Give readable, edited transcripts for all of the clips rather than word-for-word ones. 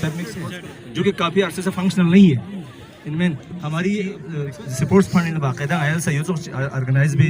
सेरमिक्स जो कि काफ़ी अरसे से फंक्शनल नहीं है। इनमें हमारी स्पोर्ट्स फंड बाकायदा आयल सही ऑर्गेनाइज भी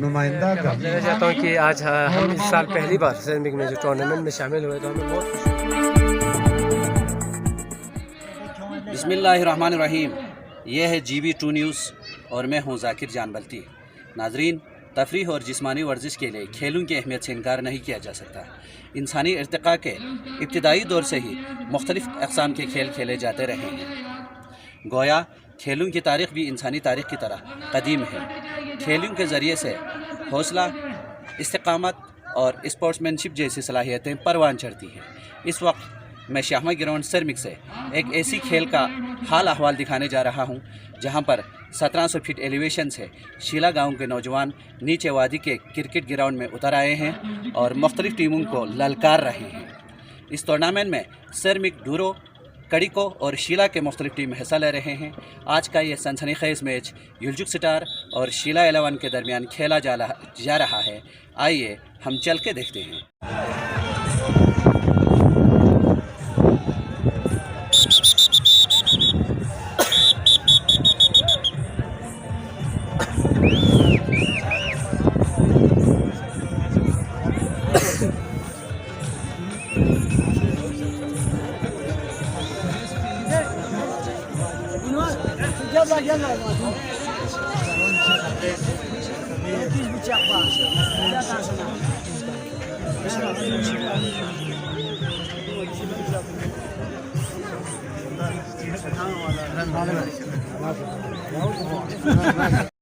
नुमाइंदा कहना चाहता हूँ कि आज हम इस साल पहली बार सेरमिक में जो टूर्नामेंट में शामिल हुए तो हमें बहुत बिस्मिल्लाहिर्रहमानिर्रहीम। ये है GB2 न्यूज़ और मैं हूँ जाकिर जानबल्ती। नाजरीन, तफरीह और जिस्मानी वर्जिश के लिए खेलों की अहमियत से इनकार नहीं किया जा सकता। इंसानी इर्तिका के इब्तिदाई दौर से ही मुख्तलिफ़ अक़साम के खेल खेले जाते रहे हैं। गोया खेलों की तारीख़ भी इंसानी तारीख़ की तरह कदीम है। खेलों के ज़रिए से हौसला, इस्तिक़ामत और स्पोर्ट्समैनशिप जैसी सलाहियतें परवान चढ़ती हैं। इस वक्त मैं शाहमा ग्राउंड सेरमिक से एक ऐसी खेल का हाल अहवाल दिखाने जा रहा हूं जहां पर 1700 फीट एलिवेशन से शीला गांव के नौजवान नीचे वादी के क्रिकेट ग्राउंड में उतर आए हैं और मुख्तलिफ़ टीमों को ललकार रहे हैं। इस टूर्नामेंट में सेरमिक, डूरो, कड़िको और शीला के मुख्तलिफ टीम हिस्सा ले रहे हैं। आज का ये सनसनीखेज़ मैच युलजुक स्टार और शीला 11 के दरमियान खेला जा रहा है। आइए हम चल के देखते हैं।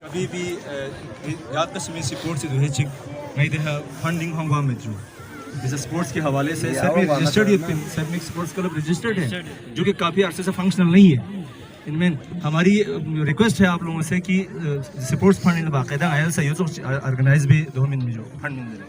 कभी भी याद कश्मीर स्पोर्ट्स जो है चिक नहीं देखा फंडिंग होगा में जो जैसे स्पोर्ट्स के हवाले से रजिस्टर्ड सेरमिक स्पोर्ट्स क्लब रजिस्टर्ड है जो कि काफ़ी अरसे से फंक्शनल नहीं है। इनमें हमारी रिक्वेस्ट है आप लोगों से कि स्पोर्ट्स फंड बाकायदा आयल सही ऑर्गेनाइज भी 2 मिनट में जो फंड मिल रहे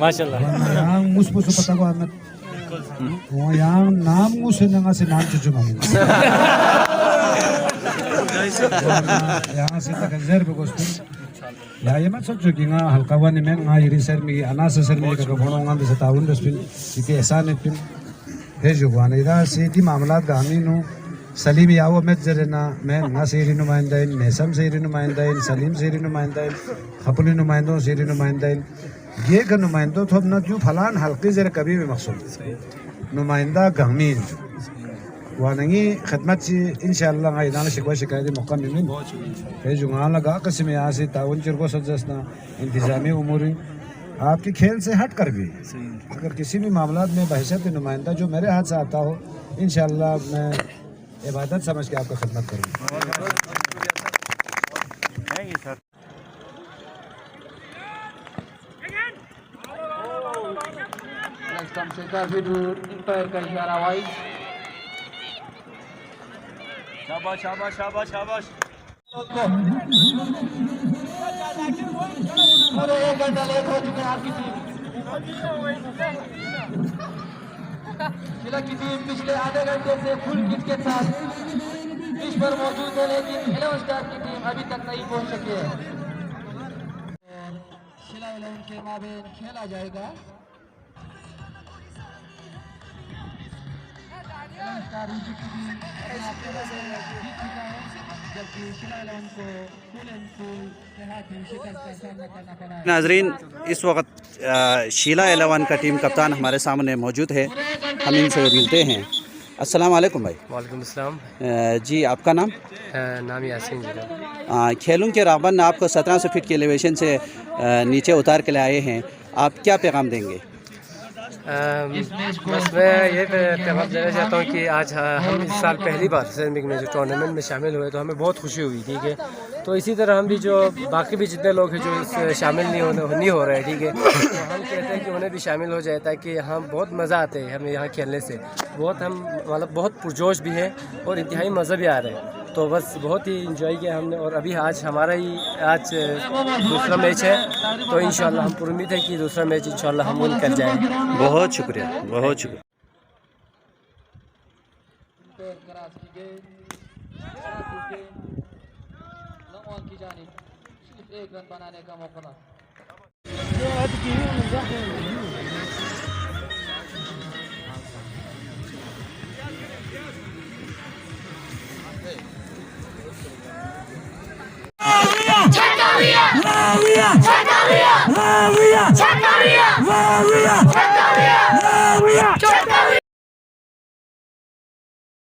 माशाल्लाह yang mus mus patago amat yang nam mus nanga se nam cucu mamu yang se tak zer begostu ya yemat sok joginga halkawan men nga iri ser mi anas ser mi ka bono ngam bisa tahun despin ike esan pin he jogwana ida se di मामलात गामीनो सलीम याव में जरना मैं ना सेरी नुमाइंदाइन नेसम सेरी नुमाइंदाइन सलीम सेरी नुमाइंदाइन खपली नुमाइंदों सेरी नुमाइंदाइन ये का नुमाइंदों तो अपना जो फलान हल्के जर कभी भी मकसूद नुमाइंदा गमीन वानगी खदमत से इंशाअल्लाह का इदाना शिकवा शिकायत मौका मिलें है जो वहाँ लगा कसम यहाँ से ताउन चिरको सज्जसना इंतजामी उमूर आपके खेल से हट कर भी अगर किसी भी मामला में बहशत नुमाइंदा जो मेरे हाथ से आता हो इंशाअल्लाह मैं इबादत समझ के आपका खिदमत करूँगा। शाबाश शाबाश शाबाश शाबाश। पूरे 1 घंटा लेट हो चुके हैं आपकी टीम। जिला की टीम पिछले आधे घंटे से फुल किट के साथ पिच पर मौजूद है, लेकिन 11 स्टार की टीम अभी तक नहीं पहुंच सकी है। शिला 11 के माबेन खेला जाएगा। नाजरीन, इस वक्त शीला 11 का टीम कप्तान हमारे सामने मौजूद है। हम इनसे मिलते हैं। अस्सलाम वालेकुम भाई। वालेकुम अस्सलाम। जी, आपका नाम? नाम यासीन जी। खेलों के रावण आपको 1700 फीट के एलिवेशन से नीचे उतार के लाए हैं, आप क्या पैगाम देंगे? बस मैं ये पैगाम देना चाहता हूँ कि आज हम इस साल पहली बार सेरमिक में जो टूर्नामेंट में शामिल हुए तो हमें बहुत खुशी हुई। ठीक है, तो इसी तरह हम भी जो बाकी भी जितने लोग हैं जो इस शामिल नहीं हो रहे हैं, ठीक है, तो हम कहते हैं कि उन्हें भी शामिल हो जाए ताकि हम बहुत मज़ा आते हैं हमें यहाँ खेलने से। हम मतलब बहुत पुरजोश भी हैं और इंतहाई मज़ा भी आ रहा है। तो बस बहुत ही इंजॉय किया हमने और अभी आज हमारा ही दूसरा मैच है, तो इंशाल्लाह हम पूरी उम्मीद है कि दूसरा मैच इंशाल्लाह हम विन कर जाएँ। बहुत शुक्रिया, बहुत शुक्रिया। पैर कराज की गेंद लॉन्ग ऑन की जानिब सिर्फ 1 रन बनाने का मौका था। Check